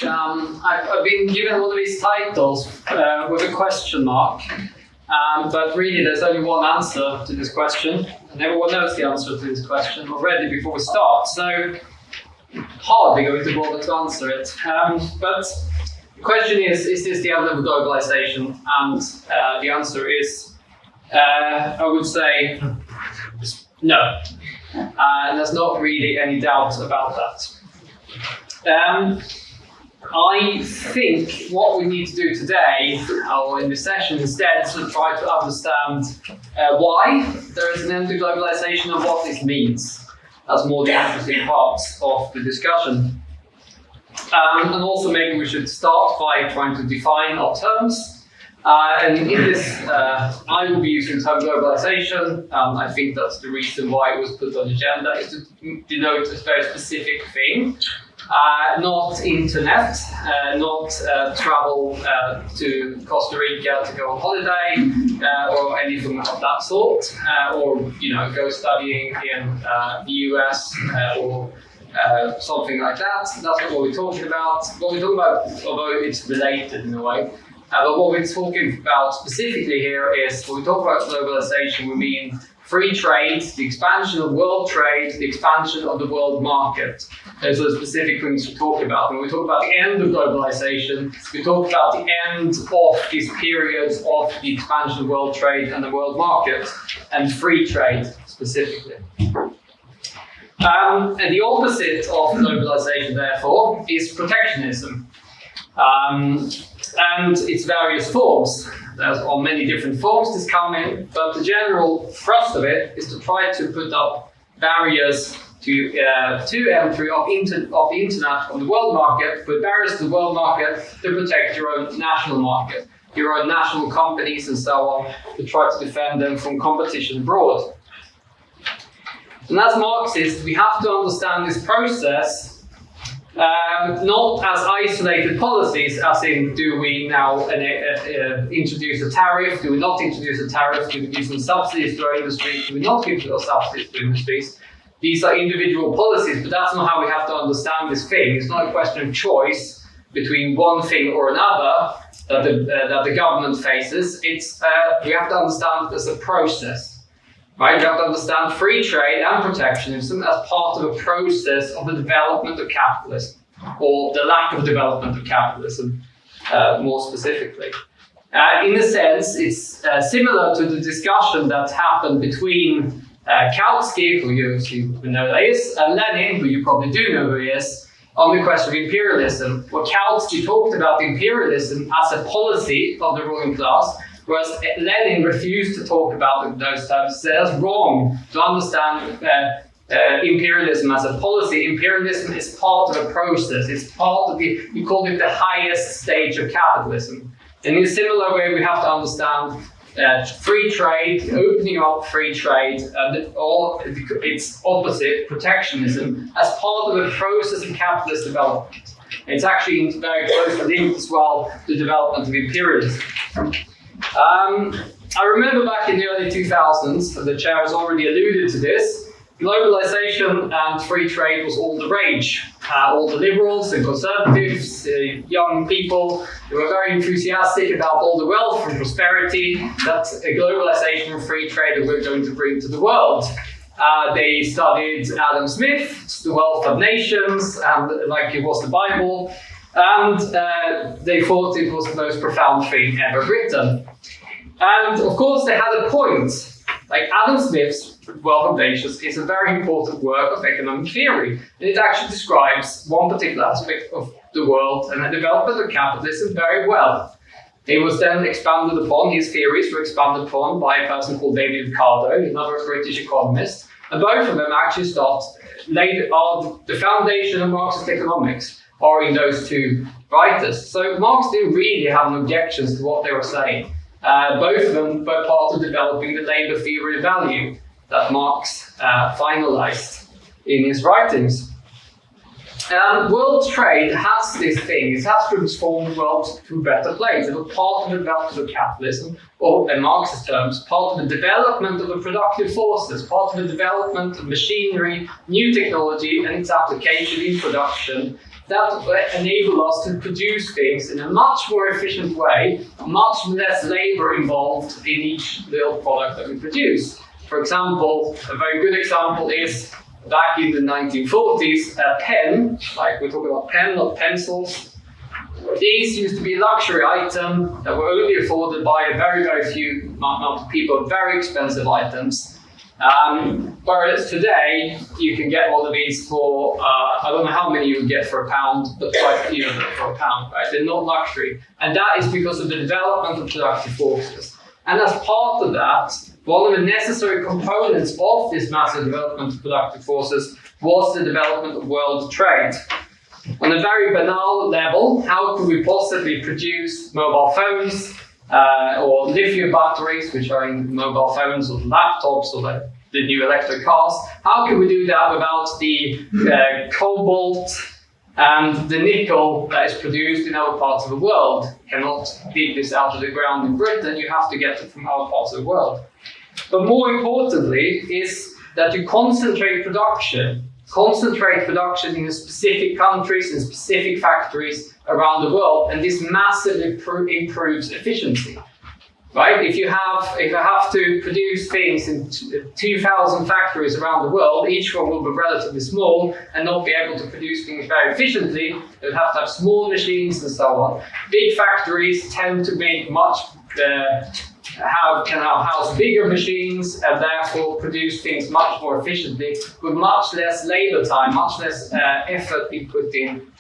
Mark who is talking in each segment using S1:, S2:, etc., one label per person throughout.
S1: I've been given one of these titles with a question mark, but really there's only one answer to this question, and everyone knows the answer to this question already before we start, so hardly going to bother to answer it. But the question is this the end of globalization? And the answer is, I would say, no. There's not really any doubt about that. I think what we need to do today, or in this session instead, is to try to understand why there is an end to globalization and what this means. That's more the interesting parts of the discussion. And also maybe we should start by trying to define our terms. And in this, I will be using the term globalization. I think that's the reason why it was put on the agenda, is to denote a very specific thing. Not internet, not travel to Costa Rica to go on holiday, or anything of that sort, or go studying in the US or something like that. That's not what we're talking about. What we're talking about, although it's related in a way, but what we're talking about specifically here is, when we talk about globalization, we mean free trade, the expansion of world trade, the expansion of the world market. Those are the specific things we talk about. When we talk about the end of globalization, we talk about the end of these periods of the expansion of world trade and the world market, and free trade specifically. And the opposite of globalization, therefore, is protectionism. And its various forms. There's on many different forms this come in, but the general thrust of it is to try to put up barriers to entry of the internet on the world market, put barriers to the world market to protect your own national market, your own national companies and so on, to try to defend them from competition abroad. And as Marxists, we have to understand this process not as isolated policies, as in, do we now introduce a tariff, do we not introduce a tariff, do we give some subsidies to our industry, do we not give some subsidies to industries. These are individual policies, but that's not how we have to understand this thing. It's not a question of choice between one thing or another that the government faces. It's we have to understand it as a process. Right? We have to understand free trade and protectionism as part of a process of the development of capitalism, or the lack of development of capitalism, more specifically. In a sense, it's similar to the discussion that happened between Kautsky, who you know who is, and Lenin, who you probably do know who he is, on the question of imperialism, where Kautsky talked about imperialism as a policy of the ruling class, whereas Lenin refused to talk about those terms. He said that's wrong to understand imperialism as a policy. Imperialism is part of a process. It's part of we call it the highest stage of capitalism. And in a similar way, we have to understand free trade, opening up free trade, or its opposite, protectionism, as part of a process of capitalist development. And it's actually very closely linked as well to the development of imperialism. I remember back in the early 2000s, the chair has already alluded to this, globalization and free trade was all the rage. All the liberals and conservatives, young people, they were very enthusiastic about all the wealth and prosperity that globalization and free trade were going to bring to the world. They studied Adam Smith's The Wealth of Nations, and like it was the Bible, and they thought it was the most profound thing ever written. And of course they had a point. Like Adam Smith's Wealth of Nations is a very important work of economic theory. And it actually describes one particular aspect of the world and the development of capitalism very well. It was then expanded upon, his theories were expanded upon by a person called David Ricardo, another British economist. And both of them actually the foundation of Marxist economics are in those two writers. So Marx didn't really have any objections to what they were saying. Both of them were part of developing the labor theory of value that Marx finalized in his writings. World trade has this thing, it has transformed the world to a better place. It was part of the development of capitalism, or in Marx's terms, part of the development of the productive forces, part of the development of machinery, new technology, and its application in production that enable us to produce things in a much more efficient way, much less labor involved in each little product that we produce. For example, a very good example is back in the 1940s, a pen, like we're talking about pen, not pencils. These used to be a luxury item that were only afforded by a very, very few amount of people, very expensive items. Whereas today, you can get one of these for, I don't know how many you would get for £1, but quite a few of them for £1, right? They're not luxury. And that is because of the development of productive forces. And as part of that, one of the necessary components of this massive development of productive forces was the development of world trade. On a very banal level, how could we possibly produce mobile phones or lithium batteries, which are in mobile phones or laptops or the new electric cars? How can we do that without the cobalt and the nickel that is produced in other parts of the world? You cannot dig this out of the ground in Britain, you have to get it from other parts of the world. But more importantly is that you concentrate production in specific countries and specific factories around the world, and this massively improves efficiency. Right? If you have to produce things in 2,000 factories around the world, each one will be relatively small and not be able to produce things very efficiently. They would have to have small machines and so on. Big factories tend to make can house bigger machines and therefore produce things much more efficiently with much less labor time, much less effort being put in,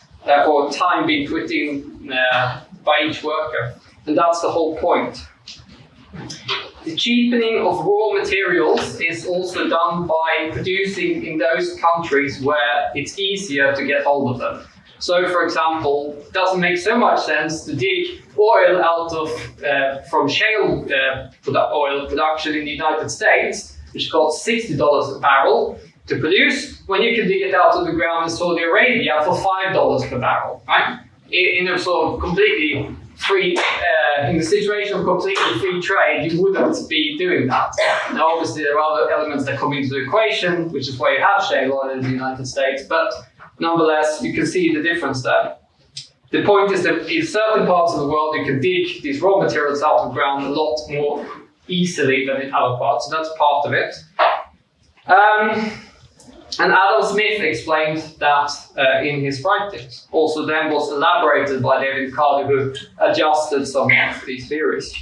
S1: or time being put in by each worker. And that's the whole point. The cheapening of raw materials is also done by producing in those countries where it's easier to get hold of them. So, for example, it doesn't make so much sense to dig oil out of from shale oil production in the United States, which costs $60 a barrel to produce, when you can dig it out of the ground in Saudi Arabia for $5 per barrel, right? In a sort of completely free, in the situation of completely free trade, you wouldn't be doing that. Now, obviously, there are other elements that come into the equation, which is why you have shale oil in the United States, but nonetheless, you can see the difference there. The point is that in certain parts of the world, you can dig these raw materials out of the ground a lot more easily than in other parts, so that's part of it. And Adam Smith explained that in his writings. Also then was elaborated by David Ricardo, who adjusted some of these theories.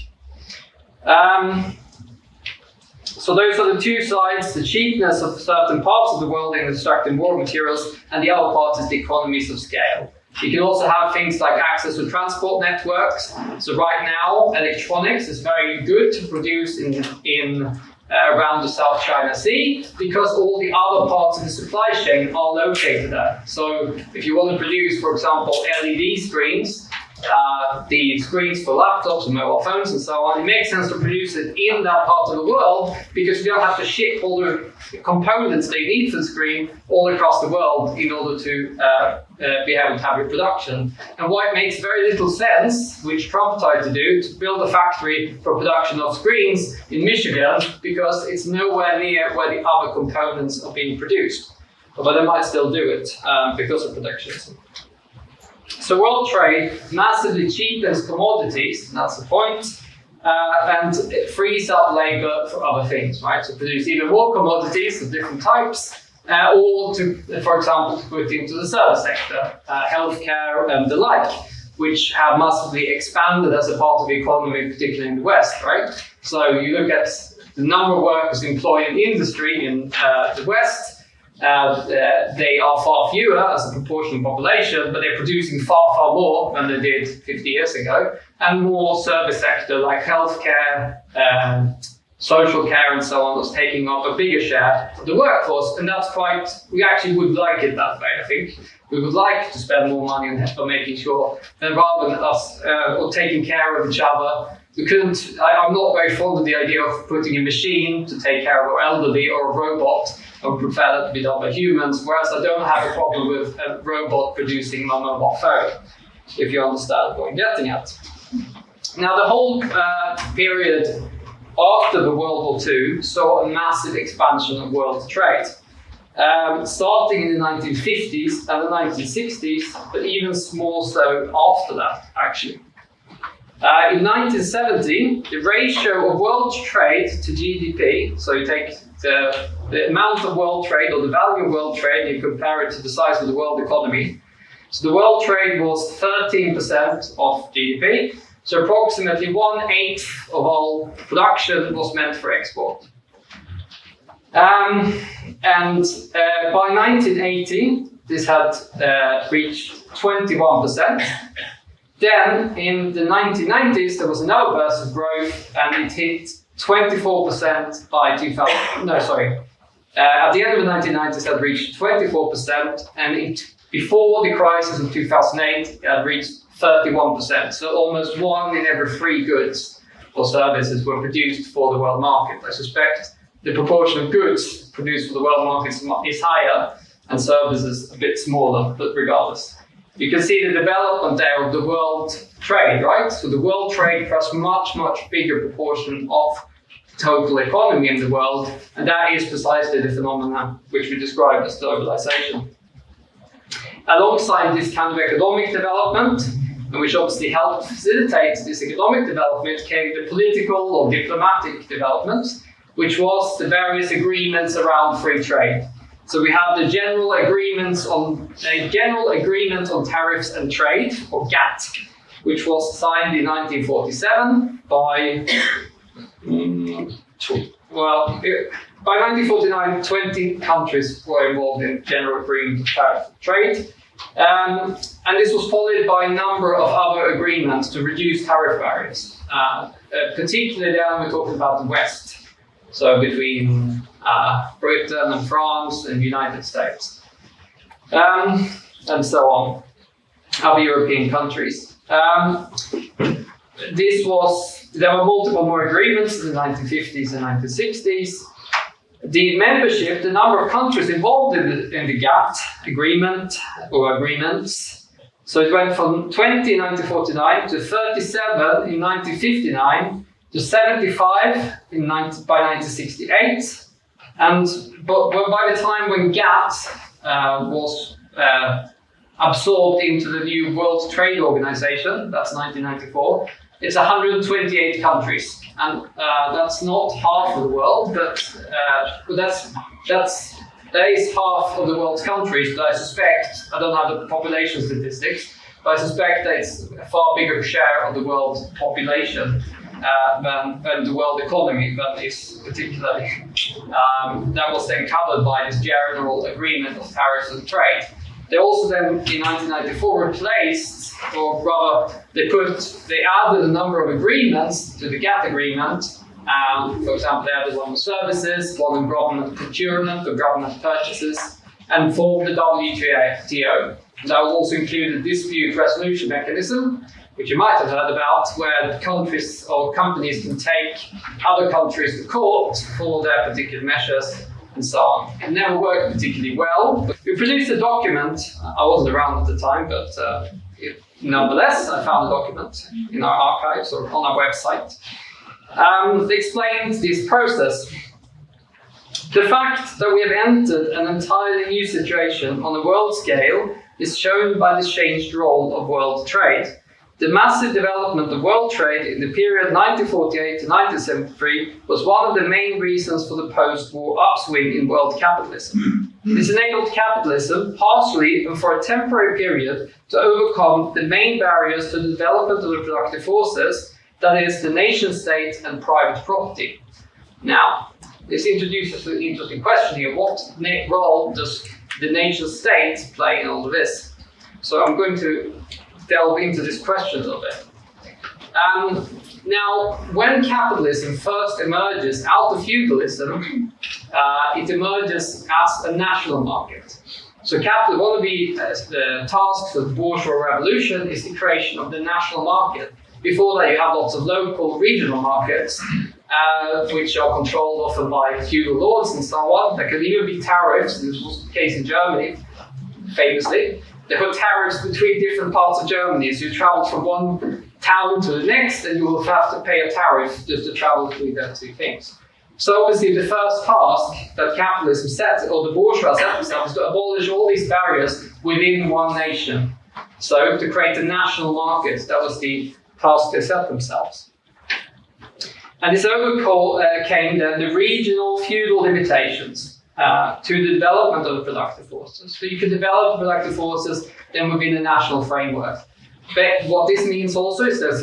S1: So those are the two sides, the cheapness of certain parts of the world in extracting raw materials, and the other part is the economies of scale. You can also have things like access to transport networks. So right now, electronics is very good to produce in around the South China Sea, because all the other parts of the supply chain are located there. So if you want to produce, for example, LED screens, the screens for laptops and mobile phones and so on, it makes sense to produce it in that part of the world, because you don't have to ship all the components they need for the screen all across the world in order to be able to have your production. And why it makes very little sense, which Trump tried to do, to build a factory for production of screens in Michigan, because it's nowhere near where the other components are being produced. But they might still do it because of protectionism. So world trade massively cheapens commodities, and that's the point, and it frees up labor for other things, right? To produce even more commodities of different types, or to, for example, to put into the service sector, healthcare and the like, which have massively expanded as a part of the economy, particularly in the West, right? So you look at the number of workers employed in industry in the West. They are far fewer as a proportion of population, but they're producing far, far more than they did 50 years ago, and more service sector like healthcare, social care and so on was taking up a bigger share of the workforce, and that's quite, we actually would like it that way, I think. We would like to spend more money on making sure that rather than us or taking care of each other, we couldn't, I'm not very fond of the idea of putting a machine to take care of our elderly or a robot. I would prefer that to be done by humans, whereas I don't have a problem with a robot producing my mobile phone, if you understand what I'm getting at. Now, the whole period after the World War II saw a massive expansion of world trade. starting in the 1950s and the 1960s, but even more so after that, actually. In 1970, the ratio of world trade to GDP, so you take the amount of world trade or the value of world trade and you compare it to the size of the world economy. So the world trade was 13% of GDP, so approximately 1/8 of all production was meant for export. By 1980, this had reached 21%. Then in the 1990s, there was another burst of growth and it hit 24% by 2000. No, sorry. At the end of the 1990s, it had reached 24%, and before the crisis of 2008, it had reached 31%. So almost 1 in every 3 goods or services were produced for the world market. I suspect the proportion of goods produced for the world market is higher and services a bit smaller, but regardless. You can see the development there of the world trade, right? So the world trade has much, much bigger proportion of total economy in the world, and that is precisely the phenomenon which we describe as globalization. Alongside this kind of economic development, and which obviously helped facilitate this economic development, came the political or diplomatic development, which was the various agreements around free trade. So we have the General Agreement on Tariffs and Trade, or GATT, which was signed in 1947 by, by 1949, 20 countries were involved in General Agreement on Tariffs and Trade. And this was followed by a number of other agreements to reduce tariff barriers. Particularly then we're talking about the West. So between Britain and France and the United States, and so on, other European countries. There were multiple more agreements in the 1950s and 1960s. The membership, the number of countries involved in the GATT agreement or agreements, so it went from 20 in 1949 to 37 in 1959 to 75 by 1968. But by the time when GATT was absorbed into the new World Trade Organization, that's 1994, it's 128 countries. And that's not half of the world, but that is half of the world's countries, but I suspect, I don't have the population statistics, but I suspect that it's a far bigger share of the world's population than the world economy, but is particularly, that was then covered by this General Agreement of Tariffs and Trade. They also then, in 1994, replaced, or rather, they added a number of agreements to the GATT agreement. For example, they added one on services, one on government procurement or government purchases, and formed the WTO. That will also include a dispute resolution mechanism, which you might have heard about, where countries or companies can take other countries to court for their particular measures and so on. It never worked particularly well. We produced a document. I wasn't around at the time, but nonetheless, I found a document in our archives or on our website. They explained this process. The fact that we have entered an entirely new situation on a world scale is shown by the changed role of world trade. The massive development of world trade in the period 1948 to 1973 was one of the main reasons for the post-war upswing in world capitalism. This enabled capitalism, partially and for a temporary period, to overcome the main barriers to the development of the productive forces, that is, the nation-state and private property. Now, this introduces an interesting question here. What role does the nation-state play in all of this? So I'm going to delve into this question a little bit. Now, when capitalism first emerges out of feudalism, it emerges as a national market. So one of the tasks of the bourgeois revolution is the creation of the national market. Before that, you have lots of local, regional markets, which are controlled often by feudal lords and so on. There can even be tariffs. This was the case in Germany, famously. There were tariffs between different parts of Germany. So you travel from one town to the next, and you will have to pay a tariff just to travel between those two things. So obviously the first task that capitalism set, or the bourgeois set themselves, is to abolish all these barriers within one nation. So to create a national market, that was the task they set themselves. And this overcame then the regional feudal limitations to the development of the productive forces. So you can develop productive forces then within a national framework. But what this means also is that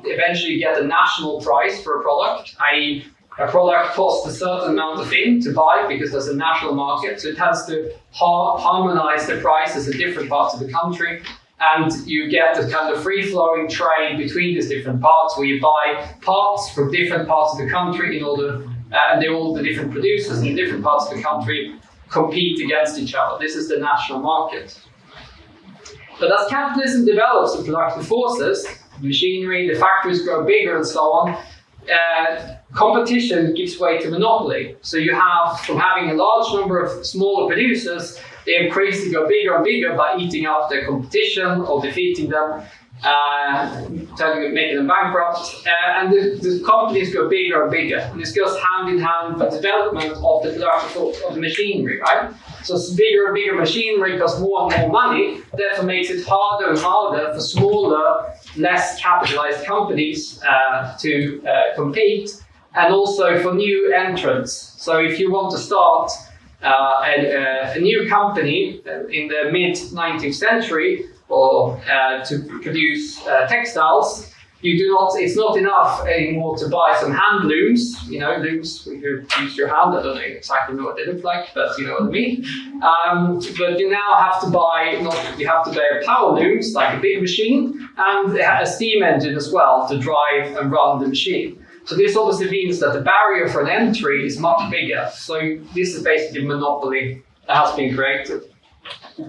S1: eventually get a national price for a product, i.e. a product costs a certain amount of thing to buy because there's a national market, so it has to harmonize the prices in different parts of the country, and you get this kind of free-flowing trade between these different parts where you buy parts from different parts of the country in order, and all the different producers in different parts of the country compete against each other. This is the national market. But as capitalism develops the productive forces, the machinery, the factories grow bigger and so on, competition gives way to monopoly. So you have, from having a large number of smaller producers, they increasingly go bigger and bigger by eating up their competition or defeating them, making them bankrupt. And the companies go bigger and bigger. And this goes hand in hand with the development of the productive of the machinery, right? So it's bigger and bigger machinery costs more and more money, therefore makes it harder and harder for smaller, less capitalized companies to compete, and also for new entrants. So if you want to start a new company in the mid-19th century or to produce textiles, it's not enough anymore to buy some hand looms, looms where you use your hand. I don't know exactly what they look like, but you know what I mean. But you now have to buy, power looms, like a big machine, and a steam engine as well to drive and run the machine. So this obviously means that the barrier for an entry is much bigger. So this is basically a monopoly that has been created.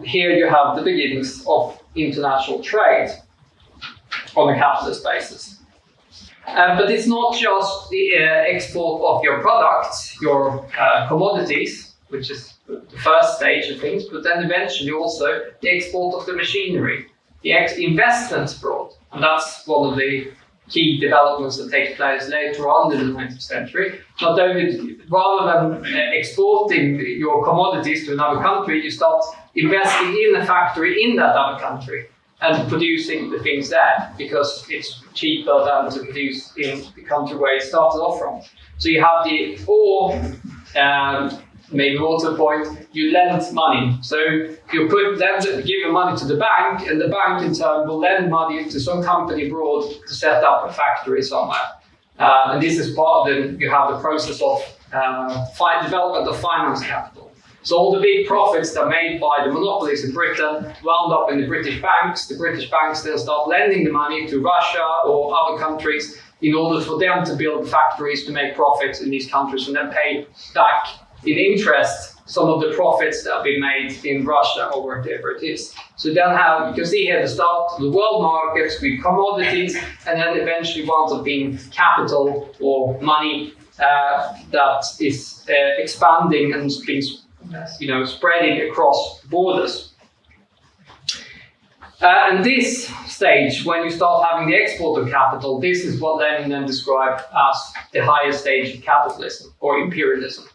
S1: Here you have the beginnings of international trade on a capitalist basis. But it's not just the export of your products, your commodities, which is the first stage of things, but then eventually also the export of the machinery, the investments abroad. And that's one of the key developments that take place later on in the 19th century. Not only, rather than exporting your commodities to another country, you start investing in a factory in that other country and producing the things there, because it's cheaper than to produce in the country where it started off from. So you have maybe more to the point, you lend money. So you give the money to the bank, and the bank in turn will lend money to some company abroad to set up a factory somewhere. And this is part of you have the process of development of finance capital. So all the big profits that are made by the monopolies in Britain wound up in the British banks. The British banks then start lending the money to Russia or other countries in order for them to build factories to make profits in these countries and then pay back in interest some of the profits that have been made in Russia or wherever it is. So then you can see here the start of the world markets with commodities, and then eventually winds up being capital or money that is expanding and being spreading across borders. And this stage, when you start having the export of capital, this is what Lenin then described as the highest stage of capitalism or imperialism.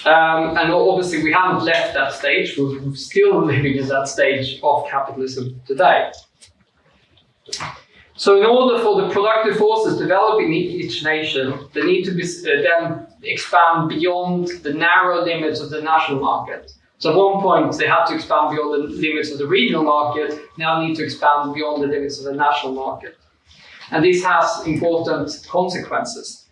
S1: And obviously we haven't left that stage, we're still living in that stage of capitalism today. So in order for the productive forces developing each nation, they need to then expand beyond the narrow limits of the national market. So at one point they had to expand beyond the limits of the regional market, now need to expand beyond the limits of the national market. And this has important consequences.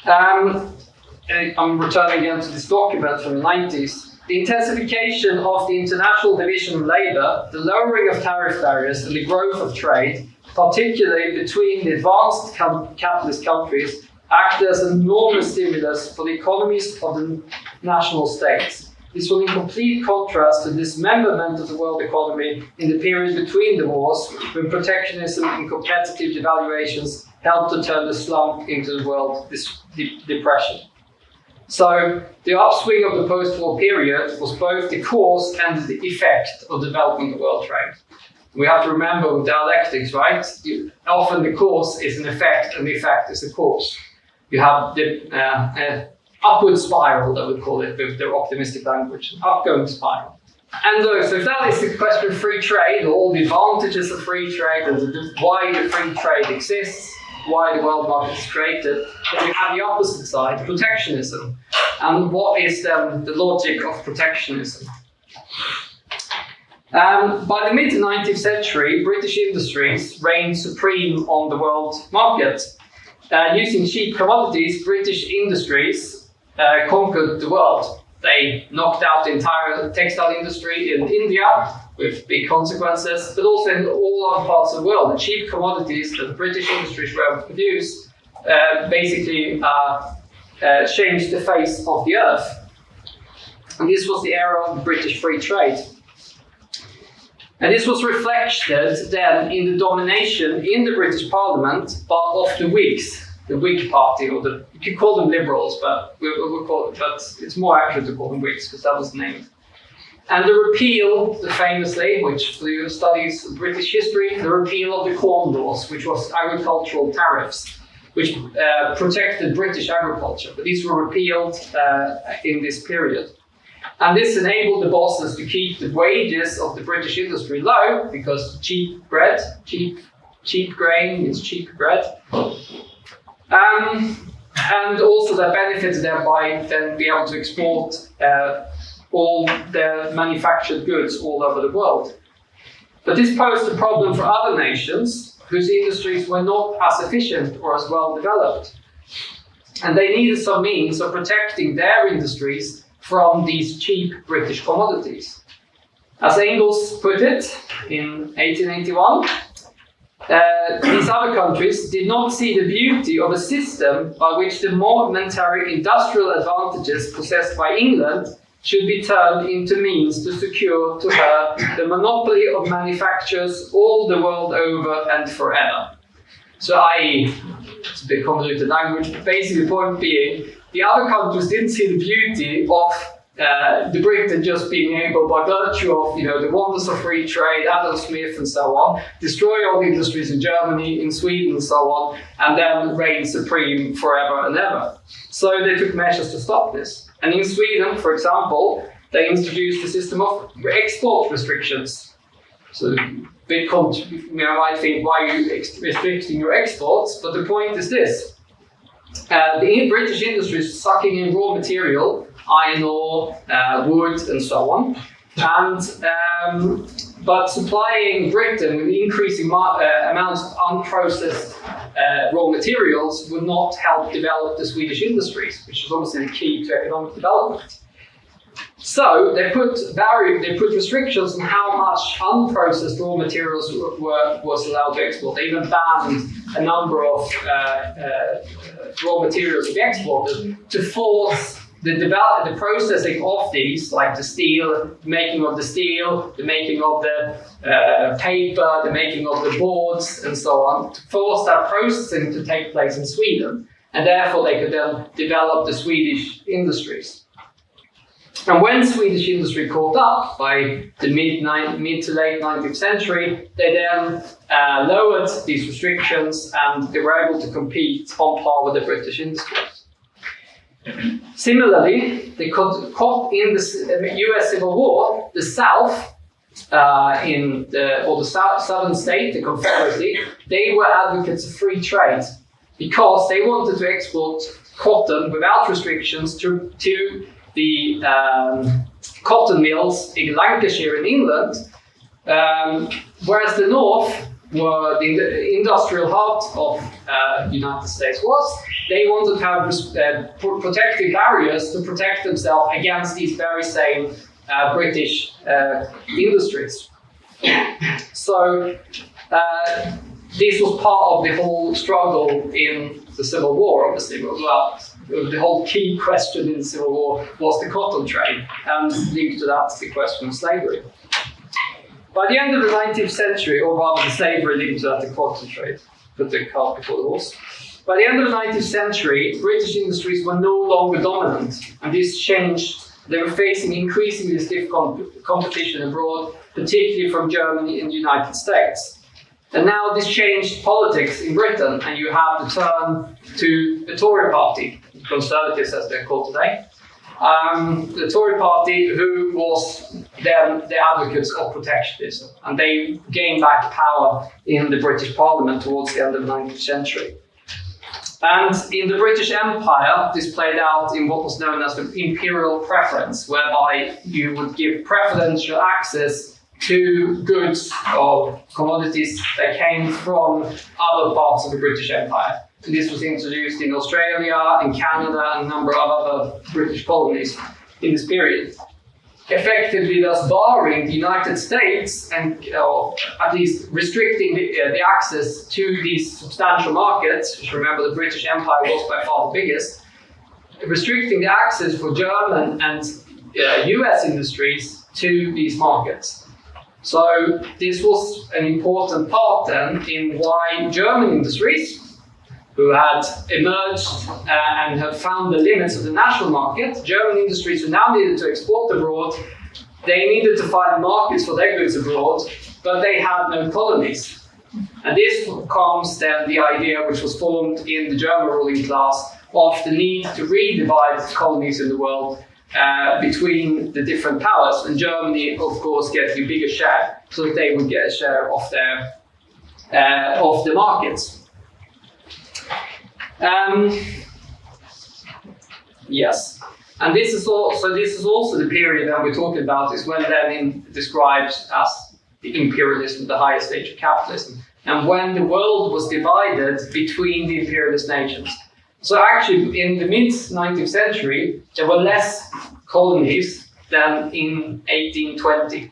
S1: I'm returning again to this document from the 90s. The intensification of the international division of labour, the lowering of tariff barriers, and the growth of trade, particularly between the advanced capitalist countries, acted as an enormous stimulus for the economies of the national states. This was in complete contrast to the dismemberment of the world economy in the period between the wars, when protectionism and competitive devaluations helped to turn the slump into the world depression. So the upswing of the post-war period was both the cause and the effect of development of world trade. We have to remember with dialectics, right? Often the cause is an effect and the effect is a cause. You have the upward spiral, that we call it with the optimistic language, an upgoing spiral. And so if that is the question of free trade, all the advantages of free trade, and why the free trade exists, why the world market is created, then you have the opposite side, protectionism. And what is the logic of protectionism? By the mid-19th century, British industries reigned supreme on the world market. Using cheap commodities, British industries conquered the world. They knocked out the entire textile industry in India with big consequences, but also in all other parts of the world. The cheap commodities that the British industries were able to produce basically changed the face of the earth. And this was the era of British free trade. And this was reflected then in the domination in the British Parliament of the Whigs, the Whig Party, or you could call them Liberals, but we'll call it, but it's more accurate to call them Whigs because that was the name. And the repeal, famously, which for you studies British history, the repeal of the Corn Laws, which was agricultural tariffs, which protected British agriculture, but these were repealed in this period. And this enabled the bosses to keep the wages of the British industry low, because cheap bread, cheap grain means cheap bread. And also that benefited them by then being able to export all their manufactured goods all over the world. But this posed a problem for other nations whose industries were not as efficient or as well developed. And they needed some means of protecting their industries from these cheap British commodities. As Engels put it in 1881, these other countries did not see the beauty of a system by which the momentary industrial advantages possessed by England should be turned into means to secure to her the monopoly of manufactures all the world over and forever. So i.e., it's a bit convoluted language, but basically the point being, the other countries didn't see the beauty of the Britain just being able, by virtue of the wonders of free trade, Adam Smith and so on, destroy all the industries in Germany, in Sweden and so on, and then reign supreme forever and ever. So they took measures to stop this. And in Sweden, for example, they introduced a system of export restrictions. So big might think, why are you restricting your exports? But the point is this. The British industry is sucking in raw material, iron ore, wood, and so on, but supplying Britain with increasing amounts of unprocessed raw materials would not help develop the Swedish industries, which is obviously the key to economic development. So they put restrictions on how much unprocessed raw materials was allowed to export. They even banned a number of raw materials to be exported to force the processing of these, like the steel, the making of the steel, the making of the paper, the making of the boards, and so on, to force that processing to take place in Sweden. And therefore they could then develop the Swedish industries. And when Swedish industry caught up by the mid to late 19th century, they then lowered these restrictions and they were able to compete on par with the British industries. Similarly, in the US Civil War, the South, the Southern state, the Confederacy, they were advocates of free trade because they wanted to export cotton without restrictions to the cotton mills in Lancashire in England, whereas the North, where the industrial heart of the United States was, they wanted to have protective barriers to protect themselves against these very same British industries. So this was part of the whole struggle in the Civil War, obviously. Well, the whole key question in the Civil War was the cotton trade, and linked to that, the question of slavery. By the end of the 19th century, or rather the slavery linked to that, the cotton trade, put the cart before the horse. By the end of the 19th century, British industries were no longer dominant, and this changed They were facing increasingly stiff competition abroad, particularly from Germany and the United States. And now this changed politics in Britain, and you have the turn to the Tory party, Conservatives as they're called today. The Tory party, who was then the advocates of protectionism, and they gained back power in the British Parliament towards the end of the 19th century. And in the British Empire, this played out in what was known as the imperial preference, whereby you would give preferential access to goods or commodities that came from other parts of the British Empire. And this was introduced in Australia, in Canada, and a number of other British colonies in this period. Effectively thus barring the United States and at least restricting the access to these substantial markets, which remember the British Empire was by far the biggest, restricting the access for German and US industries to these markets. So this was an important part then in why German industries, who had emerged and had found the limits of the national market, German industries who now needed to export abroad, they needed to find markets for their goods abroad, but they had no colonies. And this comes then the idea which was formed in the German ruling class of the need to redivide colonies in the world between the different powers. And Germany, of course, gets a bigger share, so that they would get a share of the markets. Yes, and this is also the period that we're talking about is when Lenin describes as the imperialism, the highest stage of capitalism, and when the world was divided between the imperialist nations. So actually, in the mid-19th century, there were less colonies than in 1820.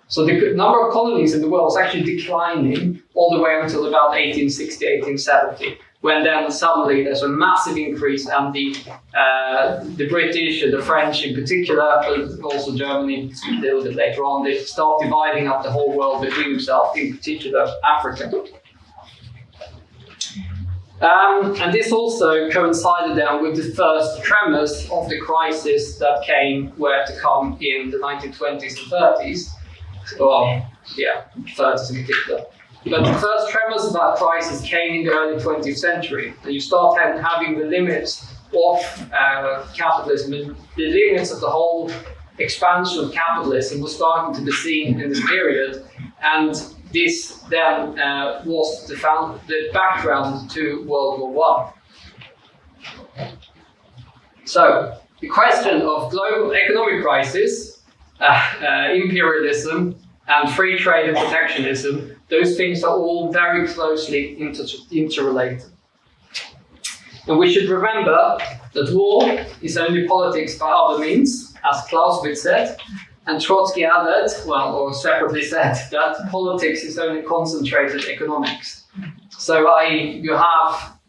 S1: So the number of colonies in the world was actually declining all the way until about 1860, 1870. When then suddenly there's a massive increase, and the British and the French in particular, but also Germany a little bit later on, they start dividing up the whole world between themselves, in particular Africa. And this also coincided then with the first tremors of the crisis that were to come in the 1920s and 30s. Well, yeah, 30s in particular. But the first tremors of that crisis came in the early 20th century, and you start having the limits of capitalism, and the limits of the whole expansion of capitalism was starting to be seen in this period, and this then was the background to World War I. So, the question of global economic crisis, imperialism, and free trade and protectionism, those things are all very closely interrelated. And we should remember that war is only politics by other means, as Clausewitz said, and Trotsky added, or separately said, that politics is only concentrated economics. So you have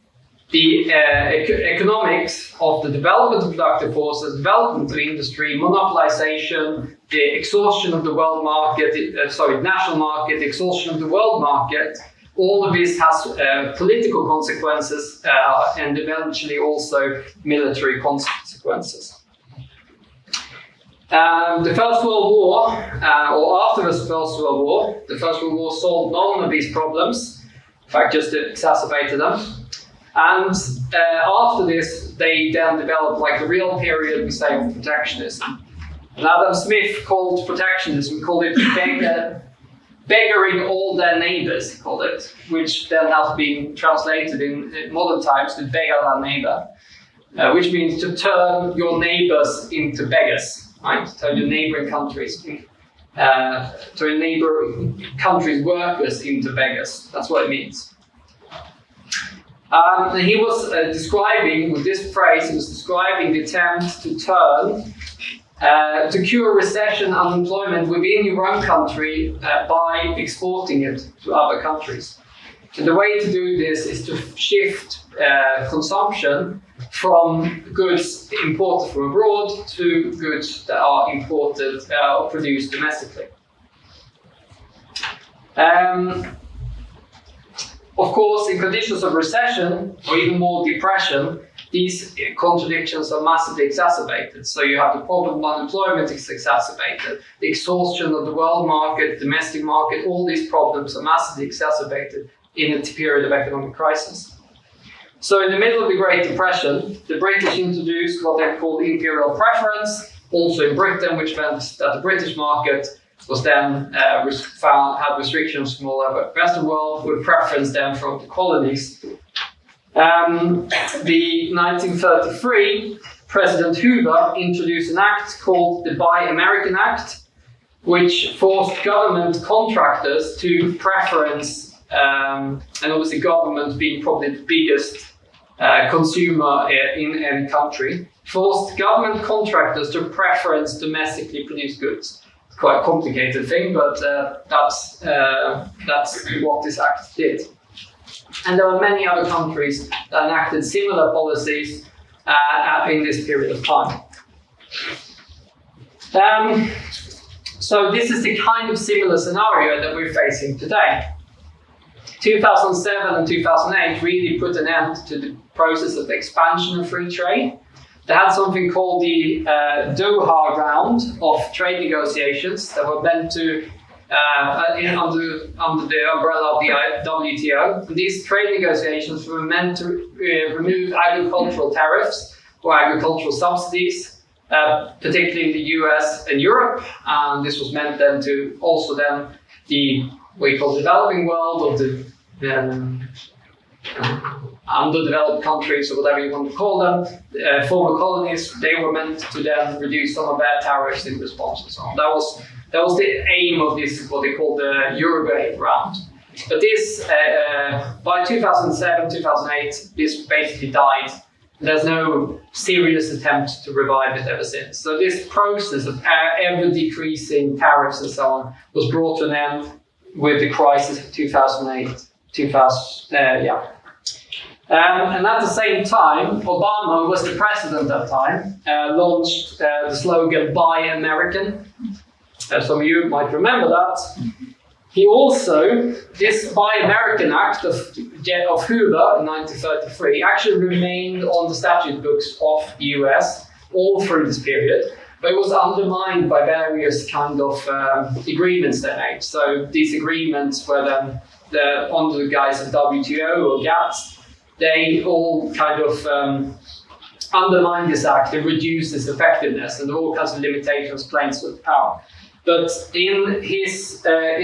S1: the economics of the development of productive forces, development of industry, monopolization, the exhaustion of the world market, national market, the exhaustion of the world market. All of this has political consequences and eventually also military consequences. The First World War, or after the First World War, the First World War solved none of these problems, in fact just exacerbated them. And after this, they then developed like the real period, we say, of protectionism. And Adam Smith called protectionism, he called it beggaring all their neighbors, he called it, which then has been translated in modern times to beggar thy neighbor, which means to turn your neighbors into beggars, right? To turn your neighboring countries, turn neighboring countries' workers into beggars. That's what it means. And he was describing, with this phrase, he was describing the attempt to turn, to cure recession, unemployment within your own country by exporting it to other countries. And the way to do this is to shift consumption from goods imported from abroad to goods that are imported or produced domestically. Of course, in conditions of recession, or even more depression, these contradictions are massively exacerbated. So you have the problem of unemployment is exacerbated, the exhaustion of the world market, domestic market, all these problems are massively exacerbated in a period of economic crisis. So in the middle of the Great Depression, the British introduced what they called imperial preference, also in Britain, which meant that the British market was then had restrictions from all over the Western world, with preference then from the colonies. The 1933, President Hoover introduced an act called the Buy American Act, which forced government contractors to preference, and obviously government being probably the biggest consumer in any country, forced government contractors to preference domestically produced goods. It's quite a complicated thing, but that's what this act did. And there are many other countries that enacted similar policies in this period of time. So this is the kind of similar scenario that we're facing today. 2007 and 2008 really put an end to the process of expansion of free trade. They had something called the Doha round of trade negotiations that were meant to under the umbrella of the WTO. And these trade negotiations were meant to remove agricultural tariffs or agricultural subsidies, particularly in the US and Europe. And this was meant then to also then the what we call developing world, or the underdeveloped countries, or whatever you want to call them, former colonies, they were meant to then reduce some of their tariffs in response and so on. That was the aim of this, what they call the Uruguay round. But this, by 2007, 2008, this basically died. There's no serious attempt to revive it ever since. So this process of ever decreasing tariffs and so on was brought to an end with the crisis of 2008. And at the same time, Obama, who was the president at the time, launched the slogan "Buy American." Some of you might remember that. He also, this Buy American Act of Hoover in 1933 actually remained on the statute books of the US all through this period, but it was undermined by various kind of agreements they made. So these agreements were then under the guise of WTO or GATT. They all kind of undermined this act and reduced its effectiveness, and there were all kinds of limitations placed with power. But in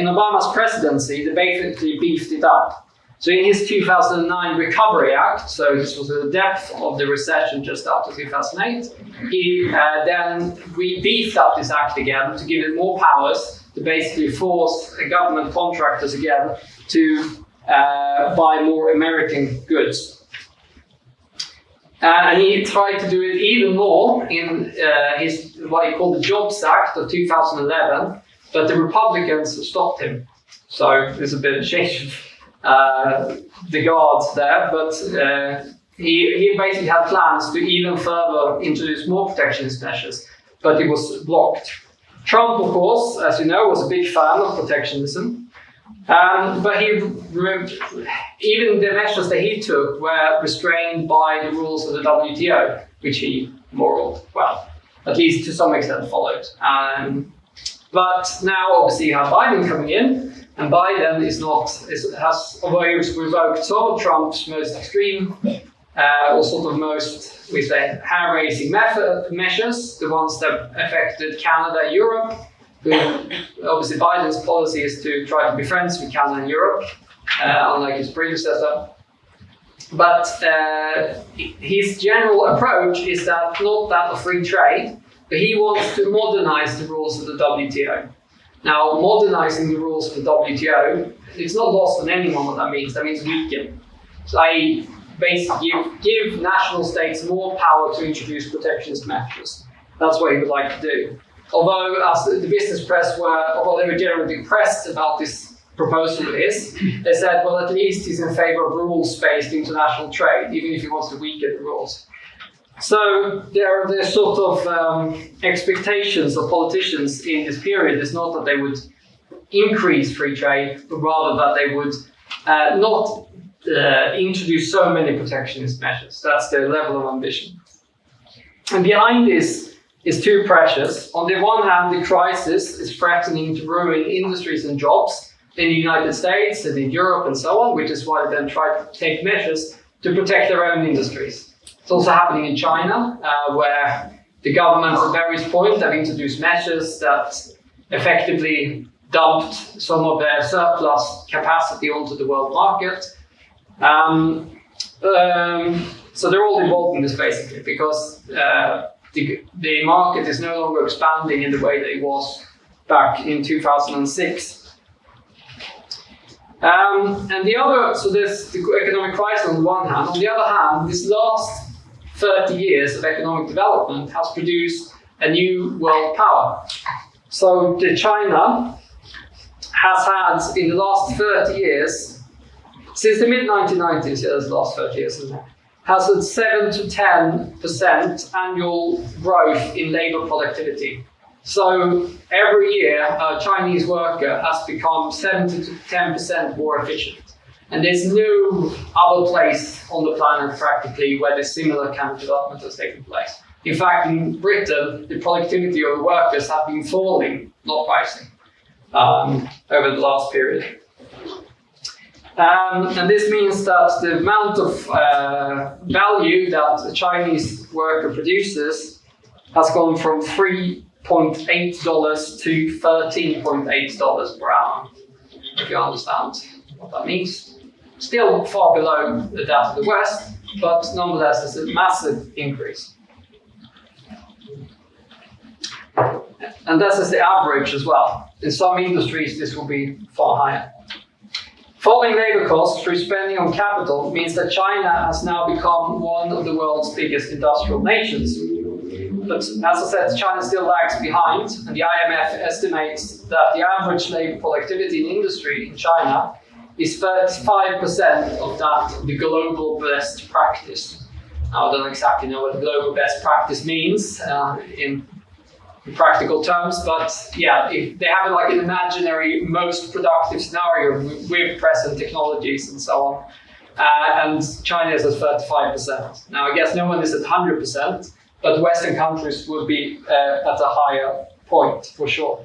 S1: Obama's presidency, they basically beefed it up. So in his 2009 Recovery Act, so this was the depth of the recession just after 2008, he then beefed up this act again to give it more powers to basically force government contractors again to buy more American goods. And he tried to do it even more in his what he called the Jobs Act of 2011, but the Republicans stopped him. So there's a bit of change of the guards there, but he basically had plans to even further introduce more protectionist measures, but it was blocked. Trump, of course, as you know, was a big fan of protectionism. But even the measures that he took were restrained by the rules of the WTO, which he at least to some extent followed. But now obviously you have Biden coming in, and Biden has revoked some of Trump's most extreme or sort of most, we say, hair-raising measures, the ones that affected Canada and Europe. Obviously, Biden's policy is to try to be friends with Canada and Europe, unlike his predecessor. But his general approach is not that of free trade, but he wants to modernize the rules of the WTO. Now, modernizing the rules of the WTO, it's not lost on anyone what that means. That means weaken. So I basically give national states more power to introduce protectionist measures. That's what he would like to do. Although, as the business press although they were generally depressed about this proposal of his, they said, well, at least he's in favor of rules-based international trade, even if he wants to weaken the rules. So there are sort of expectations of politicians in this period is not that they would increase free trade, but rather that they would not introduce so many protectionist measures. That's their level of ambition. And behind this is two pressures. On the one hand, the crisis is threatening to ruin industries and jobs in the United States and in Europe and so on, which is why they then try to take measures to protect their own industries. It's also happening in China, where the governments at various points have introduced measures that effectively dumped some of their surplus capacity onto the world market. So they're all involved in this basically because the market is no longer expanding in the way that it was back in 2006. And the other, so there's the economic crisis on the one hand. On the other hand, this last 30 years of economic development has produced a new world power. So China has had, in the last 30 years, since the mid-1990s, yeah, that's the last 30 years, isn't it? Has had 7 to 10% annual growth in labor productivity. So every year, a Chinese worker has become 7 to 10% more efficient. And there's no other place on the planet practically where this similar kind of development has taken place. In fact, in Britain, the productivity of the workers have been falling, not rising, over the last period. And this means that the amount of value that a Chinese worker produces has gone from $3.8 to $13.8 per hour, if you understand what that means. Still far below that of the West, but nonetheless it's a massive increase. And this is the average as well. In some industries this will be far higher. Falling labor costs through spending on capital means that China has now become one of the world's biggest industrial nations. But as I said, China still lags behind, and the IMF estimates that the average labor productivity in industry in China is 35% of that of the global best practice. Now, I don't exactly know what the global best practice means in practical terms, but yeah, if they have like an imaginary most productive scenario with present technologies and so on, and China is at 35%. Now, I guess no one is at 100%, but Western countries would be at a higher point for sure.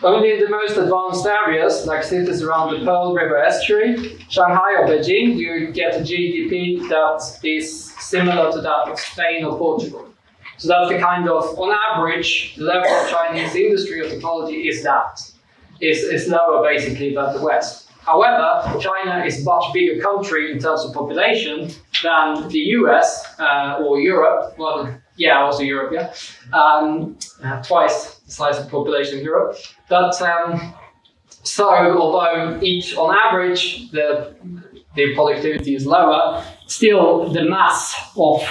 S1: Only in the most advanced areas, like cities around the Pearl River estuary, Shanghai or Beijing, you get a GDP that is similar to that of Spain or Portugal. So that's the kind of, on average, the level of Chinese industry or technology is lower basically than the West. However, China is a much bigger country in terms of population than the US or Europe. Well, yeah, also Europe, yeah. Twice the size of population of Europe. But so, although each, on average, the productivity is lower, still the mass of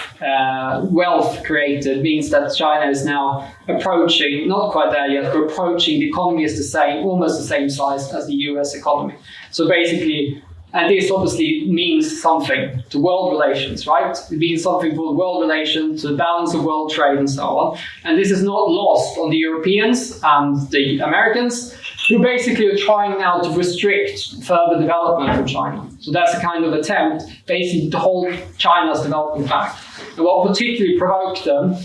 S1: wealth created means that China is now approaching, not quite there yet, but approaching, the economy is the same, almost the same size as the US economy. So basically, and this obviously means something to world relations, right? It means something for world relations, to the balance of world trade and so on. And this is not lost on the Europeans and the Americans, who basically are trying now to restrict further development of China. So that's a kind of attempt, basically, to hold China's development back. And what particularly provoked them,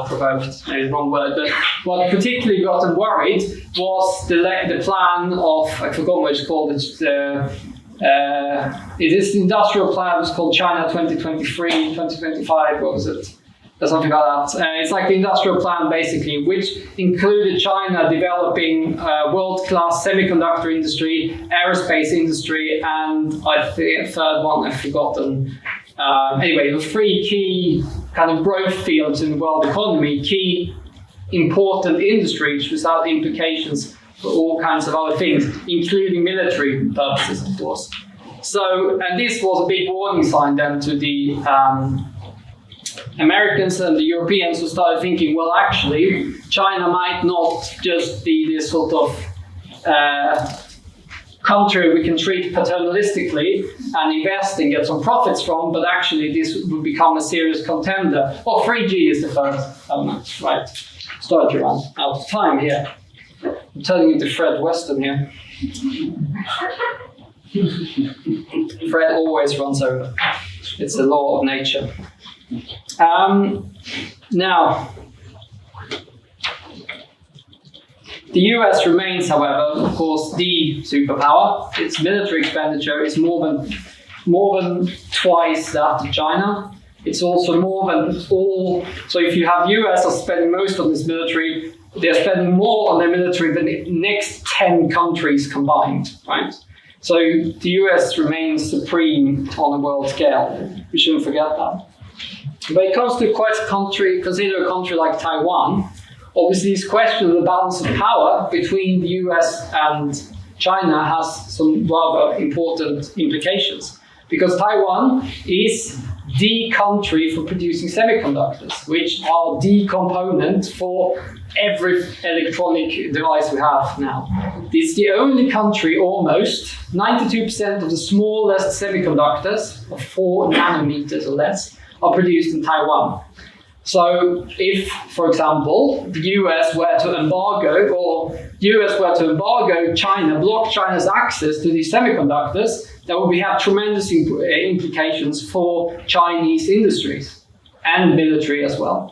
S1: provoked, maybe the wrong word, but what particularly got them worried was the plan of, I forgot what it's called, it is the industrial plan, it's called China 2023, 2025, what was it? Or something like that. It's like the industrial plan, basically, which included China developing world-class semiconductor industry, aerospace industry, and I think a third one I've forgotten. Anyway, the three key kind of growth fields in the world economy, key important industries without implications for all kinds of other things, including military purposes, of course. So, and this was a big warning sign then to the Americans and the Europeans, who started thinking, well, actually, China might not just be this sort of country we can treat paternalistically and invest and get some profits from, but actually this would become a serious contender. Well, 3G is the first element, right? Start to run out of time here. I'm turning into Fred Weston here. Thread always runs over. It's a law of nature. Now, the US remains, however, of course, the superpower. Its military expenditure is more than twice that of China. It's also more than all. So if you have US are spending most on this military, they're spending more on their military than the next 10 countries combined, right? So the US remains supreme on a world scale. We shouldn't forget that. When it comes to consider a country like Taiwan, obviously this question of the balance of power between the US and China has some rather important implications. Because Taiwan is the country for producing semiconductors, which are the component for every electronic device we have now. It's the only country, almost, 92% of the smallest semiconductors, of 4 nanometers or less, are produced in Taiwan. So if, for example, the US were to embargo China, block China's access to these semiconductors, that would have tremendous implications for Chinese industries and military as well.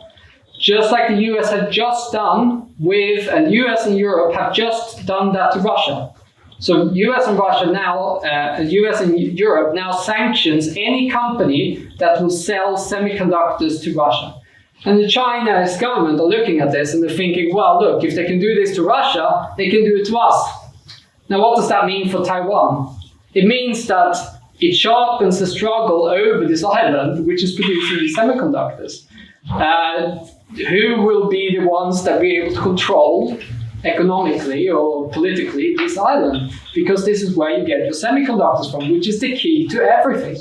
S1: Just like the US had just done with, and US and Europe have just done that to Russia. So US and Russia now, US and Europe now sanctions any company that will sell semiconductors to Russia. And the Chinese government are looking at this and they're thinking, well, look, if they can do this to Russia, they can do it to us. Now, what does that mean for Taiwan? It means that it sharpens the struggle over this island, which is producing these semiconductors. Who will be the ones that be able to control economically or politically this island? Because this is where you get your semiconductors from, which is the key to everything.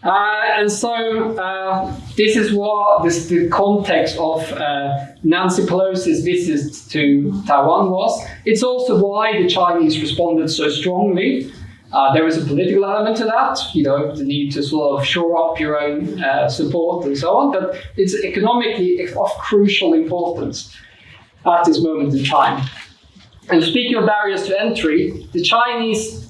S1: And so this is the context of Nancy Pelosi's visit to Taiwan was. It's also why the Chinese responded so strongly. There is a political element to that, the need to sort of shore up your own support and so on, but it's economically of crucial importance at this moment in time. And speaking of barriers to entry, the Taiwanese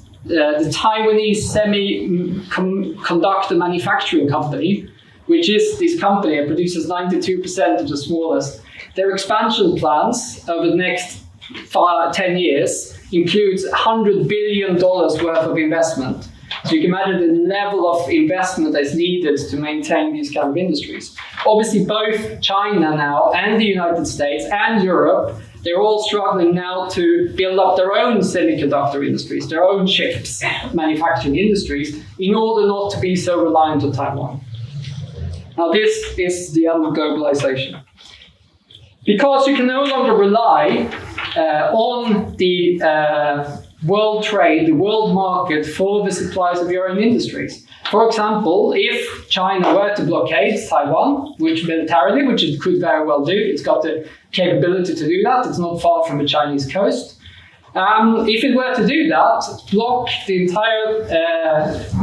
S1: semiconductor manufacturing company, which is this company that produces 92% of the smallest, their expansion plans over the next 10 years includes $100 billion worth of investment. So you can imagine the level of investment that's needed to maintain these kind of industries. Obviously, both China now and the United States and Europe, they're all struggling now to build up their own semiconductor industries, their own chips manufacturing industries, in order not to be so reliant on Taiwan. Now, this is the end of globalization. Because you can no longer rely on the world trade, the world market for the supplies of your own industries. For example, if China were to blockade Taiwan, which militarily, which it could very well do, it's got the capability to do that, it's not far from the Chinese coast. If it were to do that, block the entire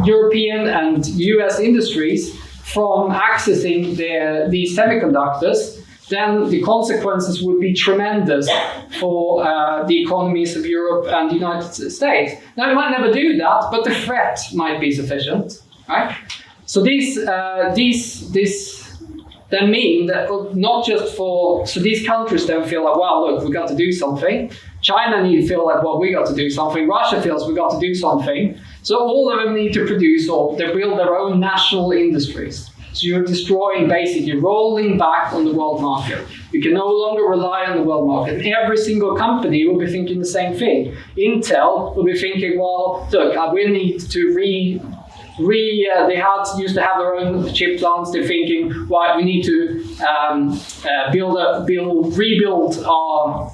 S1: European and US industries from accessing these semiconductors, then the consequences would be tremendous for the economies of Europe and the United States. Now, we might never do that, but the threat might be sufficient, right? So these then mean that not just so these countries then feel like, well, look, we got to do something. China need to feel like, well, we got to do something. Russia feels we got to do something. So all of them need to produce, or they build their own national industries. So you're destroying, basically, rolling back on the world market. You can no longer rely on the world market. Every single company will be thinking the same thing. Intel will be thinking, well, look, we need to they used to have their own chip plants. They're thinking, right, we need to rebuild our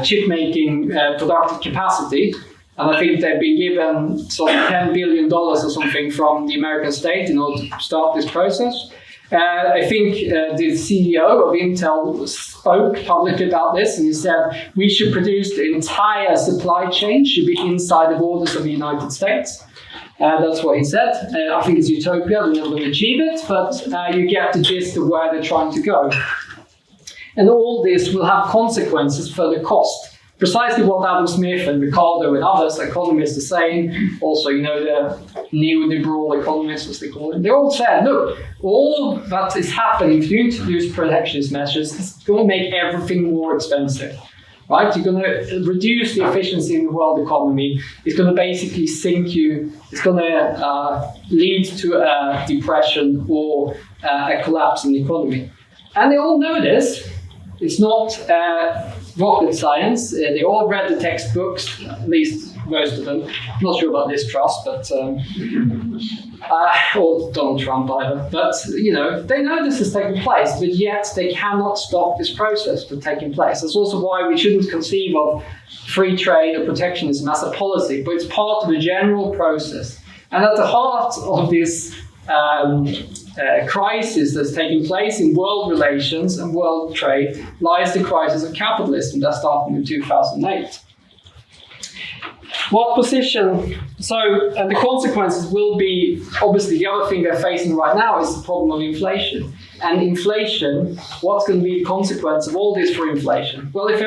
S1: chip making productive capacity. And I think they've been given sort of $10 billion or something from the American state in order to start this process. I think the CEO of Intel spoke publicly about this, and he said we should produce the entire supply chain should be inside the borders of the United States. That's what he said. I think it's utopia, they're never going to achieve it, but you get the gist of where they're trying to go. And all this will have consequences for the cost. precisely what Adam Smith and Ricardo and others, economists, are saying. Also, the neoliberal economists, as they call it. They all said, look, all that is happening if you introduce protectionist measures is going to make everything more expensive. Right? You're going to reduce the efficiency in the world economy. It's going to basically sink you. It's going to lead to a depression or a collapse in the economy. And they all know this. It's not rocket science. They all read the textbooks, at least most of them. I'm not sure about Liz Truss, but or Donald Trump either. But they know this is taking place, but yet they cannot stop this process from taking place. That's also why we shouldn't conceive of free trade or protectionism as a policy, but it's part of a general process. And at the heart of this crisis that's taking place in world relations and world trade lies the crisis of capitalism that started in 2008. What position? And the consequences will be, obviously, the other thing they're facing right now is the problem of inflation. And inflation, what's going to be the consequence of all this for inflation? Well, if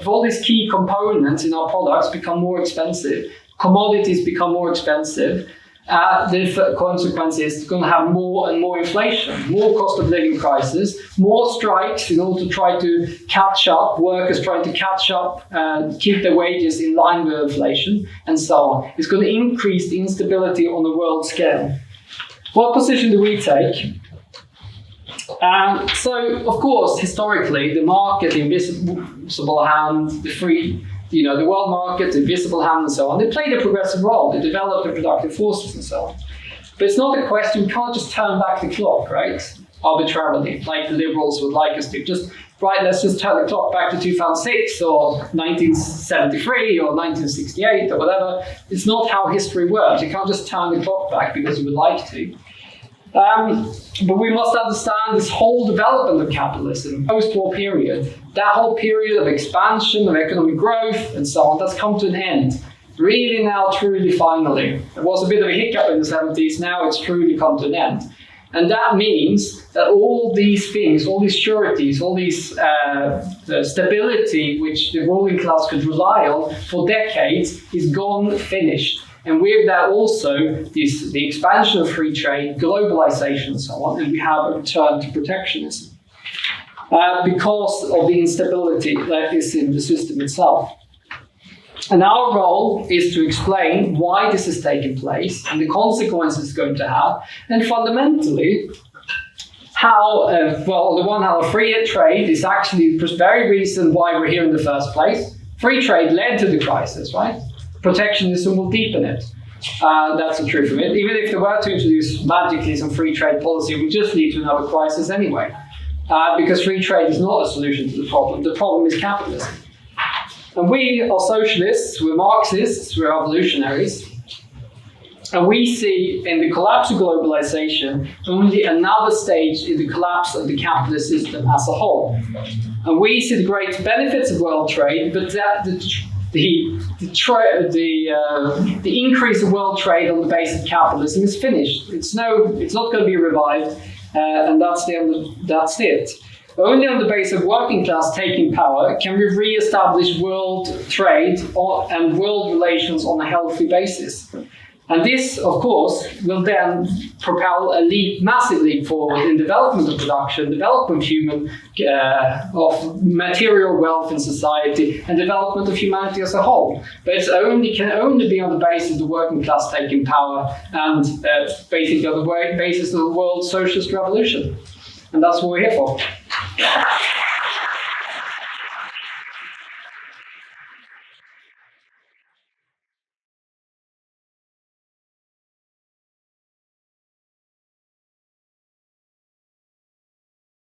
S1: all these key components in our products become more expensive, commodities become more expensive, the consequence is going to have more and more inflation, more cost of living crisis, more strikes in order to try to catch up, workers trying to catch up and keep their wages in line with inflation, and so on. It's going to increase the instability on the world scale. What position do we take? So, of course, historically, the market, the invisible hand, the free, the world market, the invisible hand, and so on, they played a progressive role. They developed the productive forces and so on. But it's not a question, you can't just turn back the clock, right? Arbitrarily, like the liberals would like us to. Let's just turn the clock back to 2006 or 1973 or 1968 or whatever. It's not how history works. You can't just turn the clock back because you would like to. But we must understand this whole development of capitalism, post-war period, that whole period of expansion, of economic growth, and so on, that's come to an end. Really now, truly, finally. There was a bit of a hiccup in the 70s, now it's truly come to an end. And that means that all these things, all these sureties, all these stability which the ruling class could rely on for decades is gone, finished. And with that also, the expansion of free trade, globalisation and so on, and we have a return to protectionism because of the instability that is in the system itself. And our role is to explain why this is taking place and the consequences it's going to have, and fundamentally, how, on the one hand, free trade is actually the very reason why we're here in the first place. Free trade led to the crisis, right? Protectionism will deepen it. That's the truth of it. Even if they were to introduce magically some free trade policy, it would just lead to another crisis anyway. Because free trade is not a solution to the problem. The problem is capitalism. And we are socialists, we're Marxists, we're evolutionaries. And we see in the collapse of globalization only another stage in the collapse of the capitalist system as a whole. And we see the great benefits of world trade, but that the increase of world trade on the basis of capitalism is finished. It's not going to be revived, and that's it. Only on the basis of working class taking power can we re-establish world trade and world relations on a healthy basis. And this, of course, will then propel a massive leap forward in development of production, development of material wealth in society, and development of humanity as a whole. But it can only be on the basis of the working class taking power and basically on the basis of the world socialist revolution. And that's what we're here for.